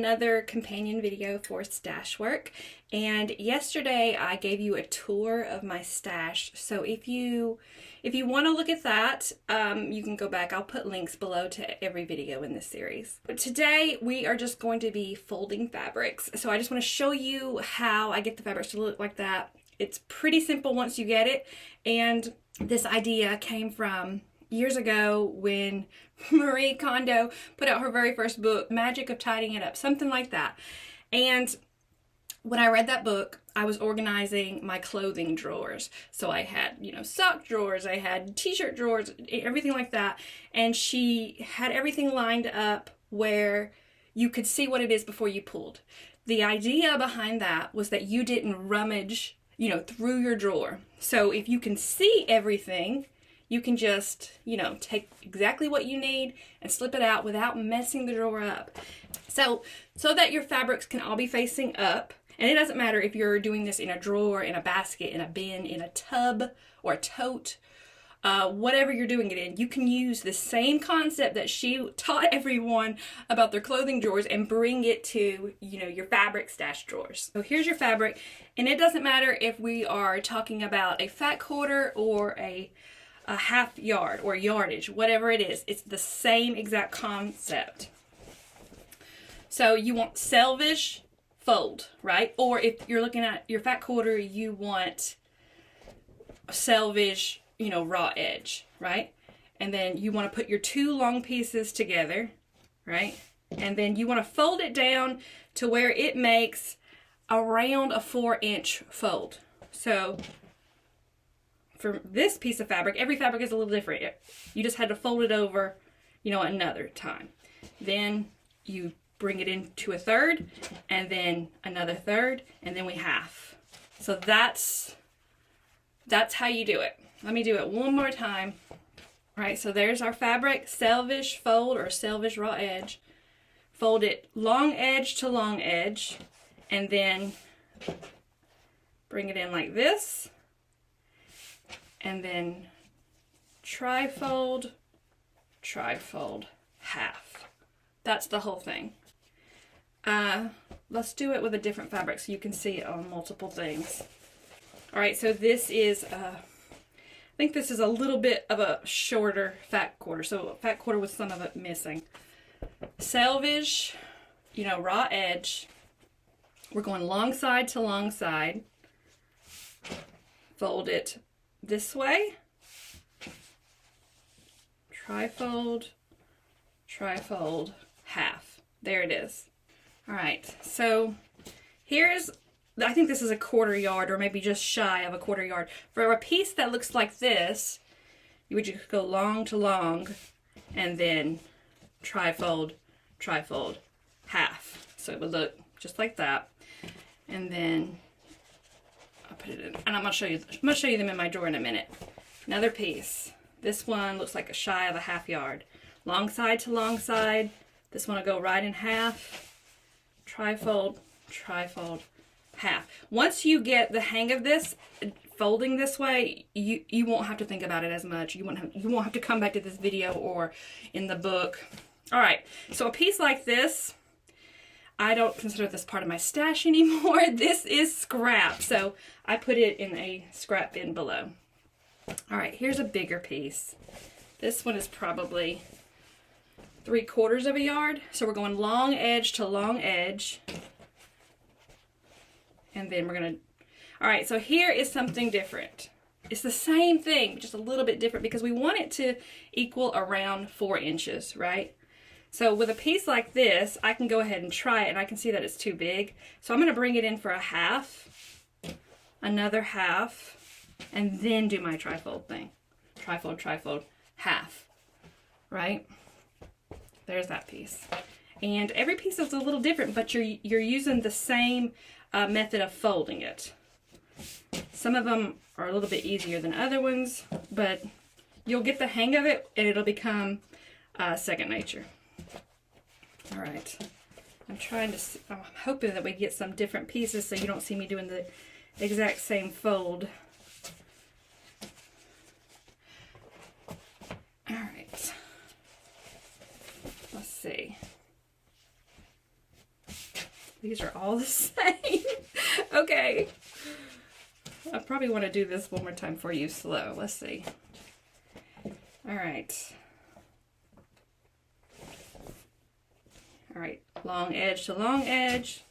another companion video for StashWork, and yesterday I gave you a tour of my stash. So if you want to look at that, you can go back. I'll put links below to every video in this series. But today we are just going to be folding fabrics. So I just want to show you how I get the fabrics to look like that. It's pretty simple once you get it, and this idea came from years ago when Marie Kondo put out her very first book, Magic of Tidying It Up, something like that. And when I read that book, I was organizing my clothing drawers. So I had, sock drawers, I had t-shirt drawers, everything like that. And she had everything lined up where you could see what it is before you pulled. The idea behind that was that you didn't rummage, through your drawer. So if you can see everything, you can just, take exactly what you need and slip it out without messing the drawer up. So that your fabrics can all be facing up. And it doesn't matter if you're doing this in a drawer, in a basket, in a bin, in a tub, or a tote, whatever you're doing it in, you can use the same concept that she taught everyone about their clothing drawers and bring it to, your fabric stash drawers. So here's your fabric, and it doesn't matter if we are talking about a fat quarter or a half yard or yardage, whatever it is, it's the same exact concept. So you want selvage, fold, right? Or if you're looking at your fat quarter, you want selvage, raw edge, right? And then you want to put your two long pieces together, right? And then you want to fold it down to where it makes around a 4-inch fold. So for this piece of fabric, every fabric is a little different. You just had to fold it over, another time. Then you bring it into a third, and then another third, and then we half. So that's how you do it. Let me do it one more time. All right, so there's our fabric, selvage fold or selvage raw edge. Fold it long edge to long edge, and then bring it in like this, and then tri-fold, half. That's the whole thing. Let's do it with a different fabric so you can see it on multiple things. All right, so this is, I think this is a little bit of a shorter fat quarter. So fat quarter with some of it missing. Selvage, raw edge. We're going long side to long side. Fold it this way. Tri-fold, half. There it is. All right, so here's, I think this is a 1/4 yard or maybe just shy of a 1/4 yard. For a piece that looks like this, you would just go long to long and then tri-fold, half. So it would look just like that. And then I'll put it in, and I'm gonna show you them in my drawer in a minute. Another piece. This one looks like a shy of a 1/2 yard. Long side to long side. This one will go right in half. Tri-fold, half. Once you get the hang of this, folding this way, you won't have to think about it as much. You won't have to come back to this video or in the book. All right, so a piece like this, I don't consider this part of my stash anymore. This is scrap, so I put it in a scrap bin below. All right, here's a bigger piece. This one is probably 3/4 of a yard. So we're going long edge to long edge. And then we're gonna, all right, so here is something different. It's the same thing, just a little bit different because we want it to equal around 4 inches, right? So with a piece like this, I can go ahead and try it and I can see that it's too big. So I'm gonna bring it in for a half, another half, and then do my tri-fold thing. Tri-fold, half, right? There's that piece. And every piece is a little different, but you're using the same method of folding it. Some of them are a little bit easier than other ones, but you'll get the hang of it and it'll become second nature. All right. I'm hoping that we get some different pieces so you don't see me doing the exact same fold. All right. Let's see. These are all the same. Okay. I probably want to do this one more time for you slow. Let's see. All right. All right, long edge to long edge.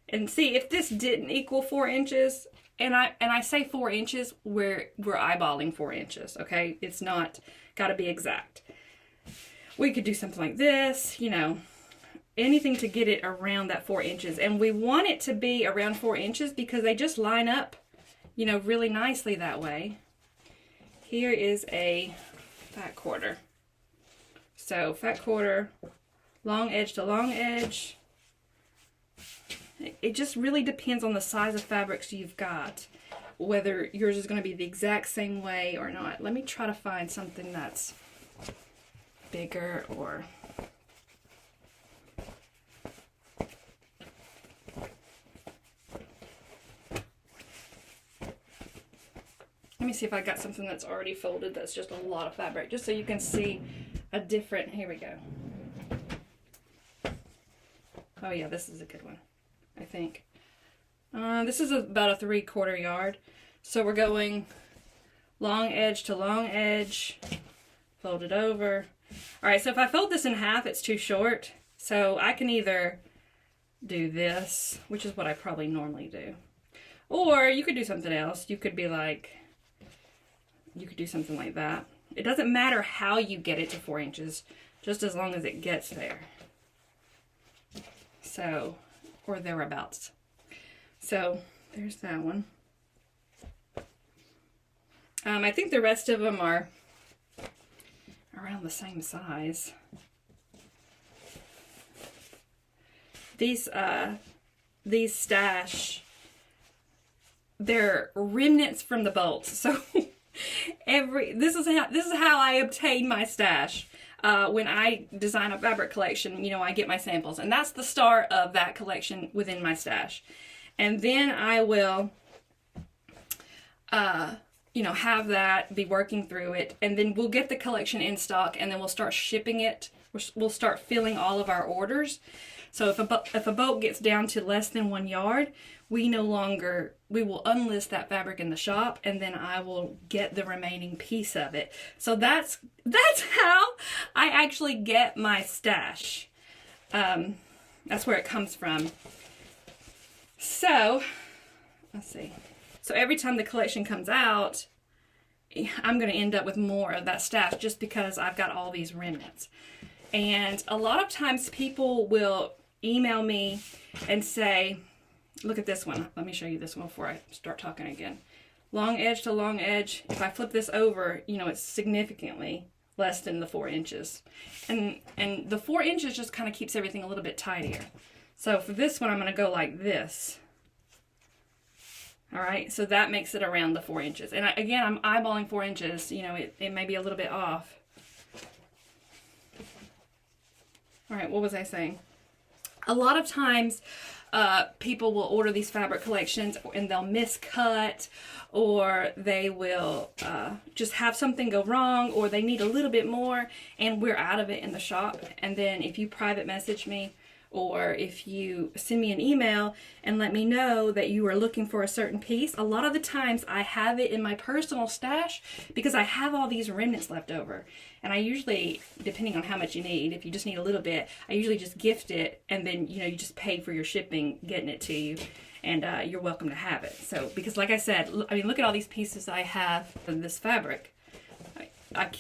And see, if this didn't equal 4 inches, and I say 4 inches, we're eyeballing 4 inches, okay? It's not got to be exact. We could do something like this, you know, anything to get it around that 4 inches. And we want it to be around 4 inches because they just line up, you know, really nicely that way. Here is a fat quarter. So fat quarter, long edge to long edge. It just really depends on the size of fabrics you've got, whether yours is going to be the exact same way or not. Let me try to find something that's bigger or... Let me see if I got something that's already folded that's just a lot of fabric, just so you can see a different... Here we go. Oh yeah, this is a good one, I think. This is about a 3/4 yard. So we're going long edge to long edge, fold it over. All right, so if I fold this in half, it's too short. So I can either do this, which is what I probably normally do. Or you could do something else. You could be like, you could do something like that. It doesn't matter how you get it to 4 inches, just as long as it gets there. So, or thereabouts. So, there's that one. I think the rest of them are around the same size. These Stash, they're remnants from the bolts. So, this is how I obtain my stash. When I design a fabric collection, you know, I get my samples, and that's the start of that collection within my stash. And then I will, you know, have that, be working through it, and then we'll get the collection in stock, and then we'll start shipping it. We'll start filling all of our orders. So if a boat gets down to less than 1 yard, we will unlist that fabric in the shop, and then I will get the remaining piece of it. So that's how I actually get my stash. That's where it comes from. So, let's see. So every time the collection comes out, I'm going to end up with more of that stash just because I've got all these remnants. And a lot of times people will email me and say, look at this one. Let me show you this one before I start talking again. Long edge to long edge. If I flip this over, you know, it's significantly less than the 4 inches. And the 4 inches just kind of keeps everything a little bit tidier. So for this one, I'm going to go like this. All right, so that makes it around the 4 inches. And again, I'm eyeballing 4 inches. You know, it may be a little bit off. All right, what was I saying? A lot of times, people will order these fabric collections and they'll miscut, or they will just have something go wrong, or they need a little bit more, and we're out of it in the shop. And then if you private message me, or if you send me an email and let me know that you are looking for a certain piece, a lot of the times I have it in my personal stash because I have all these remnants left over. And I usually, depending on how much you need, if you just need a little bit, I usually just gift it, and then, you know, you just pay for your shipping getting it to you, and you're welcome to have it. So, because like I said, I mean, look at all these pieces I have in this fabric.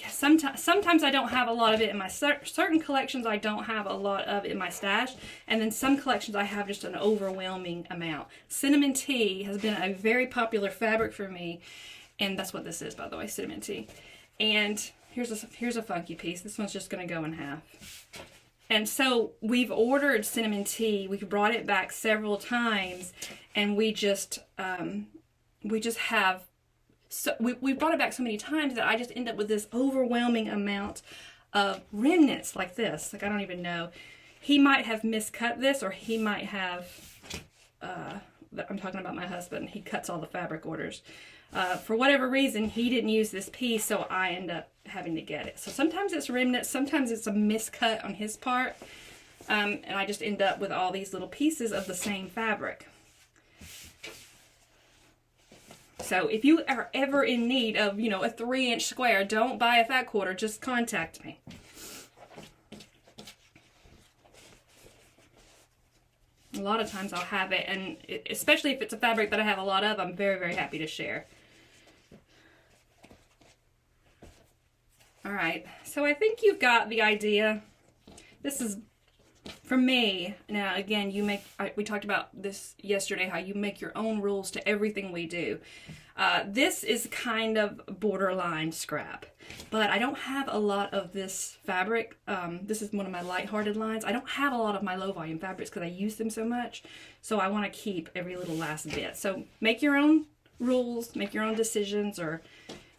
Sometimes I don't have a lot of it in my certain collections. I don't have a lot of it in my stash, and then some collections I have just an overwhelming amount. Cinnamon tea has been a very popular fabric for me, and that's what this is, by the way, cinnamon tea. And here's a funky piece. This one's just going to go in half. And so we've ordered cinnamon tea. We've brought it back several times, and we just have. So we brought it back so many times that I just end up with this overwhelming amount of remnants like this. Like, I don't even know. He might have miscut this, or he might have, I'm talking about my husband. He cuts all the fabric orders. For whatever reason, he didn't use this piece, so I end up having to get it. So sometimes it's remnants, sometimes it's a miscut on his part. And I just end up with all these little pieces of the same fabric. So if you are ever in need of, you know, a 3-inch square, don't buy a fat quarter, just contact me. A lot of times I'll have it, and especially if it's a fabric that I have a lot of, I'm very, very happy to share. All right, so I think you've got the idea. This is, for me, now again, we talked about this yesterday, how you make your own rules to everything we do. This is kind of borderline scrap, but I don't have a lot of this fabric. This is one of my lighthearted lines. I don't have a lot of my low volume fabrics because I use them so much, so I want to keep every little last bit. So make your own rules, make your own decisions, or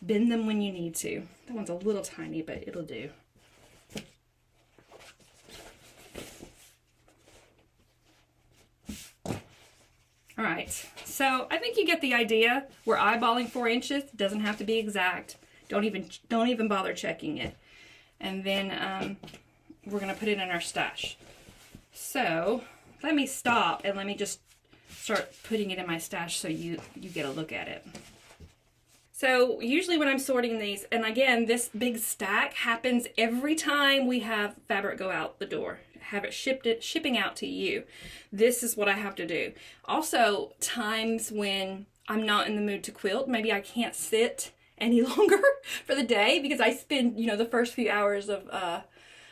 bend them when you need to. That one's a little tiny, but it'll do. All right, so I think you get the idea. We're eyeballing 4 inches. It doesn't have to be exact. Don't even bother checking it. And then we're gonna put it in our stash. So let me stop and let me just start putting it in my stash so you get a look at it. So usually when I'm sorting these, and again, this big stack happens every time we have fabric go out the door, have it shipping out to you. This is what I have to do. Also, times when I'm not in the mood to quilt, maybe I can't sit any longer for the day because I spend, you know, the first few hours of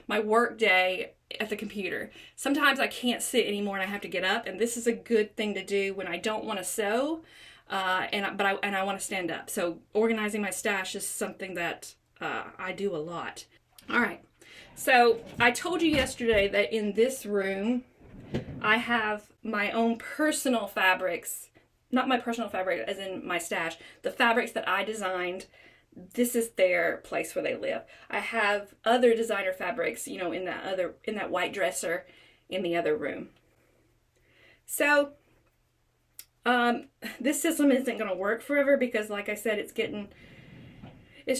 my work day at the computer. Sometimes I can't sit anymore and I have to get up, and this is a good thing to do when I don't want to sew. And I want to stand up. So organizing my stash is something that I do a lot. All right. So I told you yesterday that in this room, I have my own personal fabrics, not my personal fabric as in my stash, the fabrics that I designed. This is their place where they live. I have other designer fabrics, you know, in that white dresser in the other room. So this system isn't going to work forever because, like I said, it's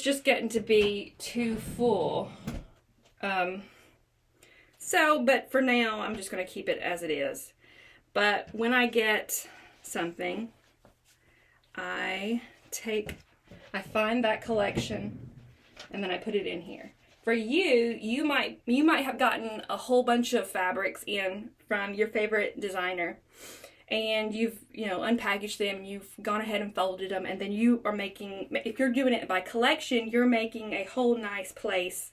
just getting to be too full. But for now, I'm just going to keep it as it is. But when I get something, I find that collection and then I put it in here. For you might have gotten a whole bunch of fabrics in from your favorite designer, and you've, you know, unpackaged them, you've gone ahead and folded them, and then you are making, if you're doing it by collection, you're making a whole nice place,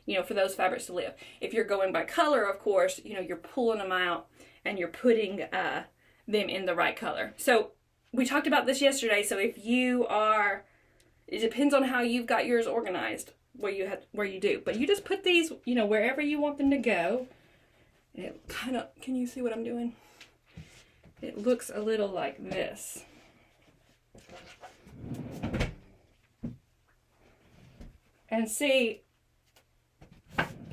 you know, for those fabrics to live. If you're going by color, of course, you know, you're pulling them out and you're putting them in the right color. So we talked about this yesterday. So if you are, it depends on how you've got yours organized, where you do. But you just put these, you know, wherever you want them to go. And it kind of, can you see what I'm doing? It looks a little like this. And see,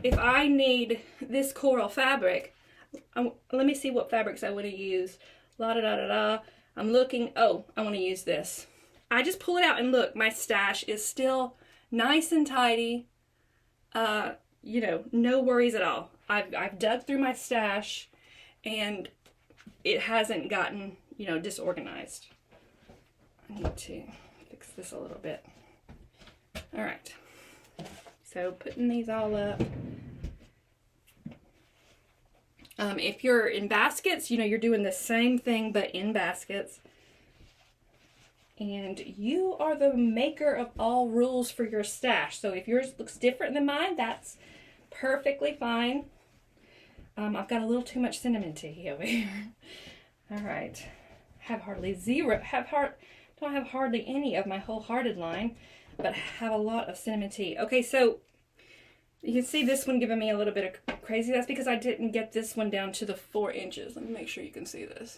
if I need this coral fabric, let me see what fabrics I want to use. La da da da da. I'm looking, oh, I want to use this. I just pull it out and look, my stash is still nice and tidy. You know, no worries at all. I've dug through my stash and it hasn't gotten, you know, disorganized. I need to fix this a little bit. All right. So putting these all up. If you're in baskets, you know, you're doing the same thing, but in baskets. And you are the maker of all rules for your stash. So if yours looks different than mine, that's perfectly fine. I've got a little too much cinnamon tea over here. All right. Don't have hardly any of my Wholehearted line, but have a lot of cinnamon tea. Okay, so you can see this one giving me a little bit of crazy. That's because I didn't get this one down to the 4 inches. Let me make sure you can see this.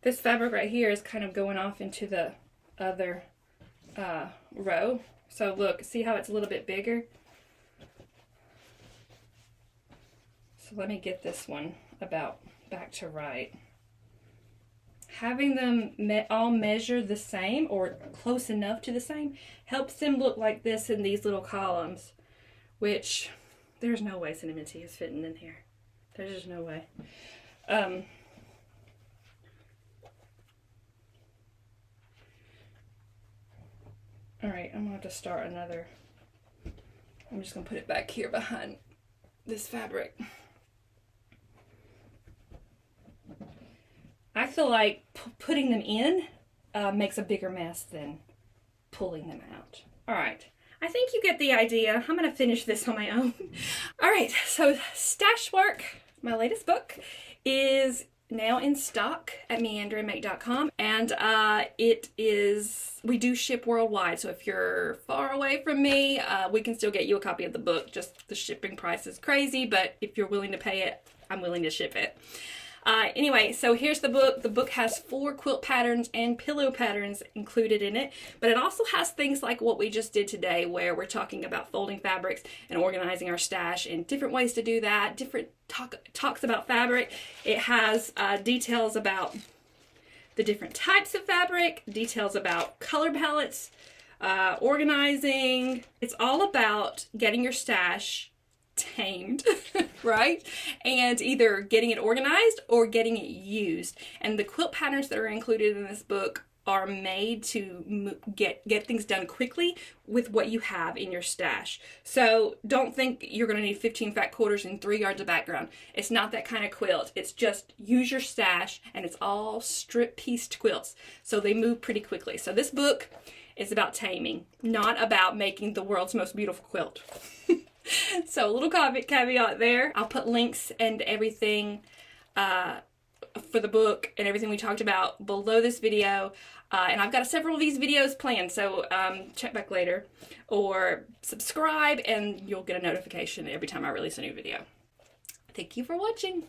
This fabric right here is kind of going off into the other row. So look, see how it's a little bit bigger? So let me get this one about back to right. Having them all measure the same or close enough to the same helps them look like this in these little columns, which there's no way cinnamon tea is fitting in here. There's just no way. Alright, I'm gonna have to start another. I'm just gonna put it back here behind this fabric. I feel like putting them in makes a bigger mess than pulling them out. Alright, I think you get the idea. I'm gonna finish this on my own. Alright, so StashWork, my latest book, is now in stock at meanderanmake.com, and we do ship worldwide, so if you're far away from me, we can still get you a copy of the book. Just the shipping price is crazy, but if you're willing to pay it, I'm willing to ship it. Anyway, so here's the book. The book has 4 quilt patterns and pillow patterns included in it, but it also has things like what we just did today, where we're talking about folding fabrics and organizing our stash and different ways to do that, different talks about fabric. It has details about the different types of fabric, details about color palettes, organizing. It's all about getting your stash tamed, right? And either getting it organized or getting it used. And the quilt patterns that are included in this book are made to get things done quickly with what you have in your stash. So don't think you're going to need 15 fat quarters and 3 yards of background. It's not that kind of quilt. It's just use your stash, and it's all strip pieced quilts, so they move pretty quickly. So this book is about taming, not about making the world's most beautiful quilt. So a little caveat there. I'll put links and everything for the book and everything we talked about below this video. And I've got several of these videos planned, so check back later or subscribe and you'll get a notification every time I release a new video. Thank you for watching.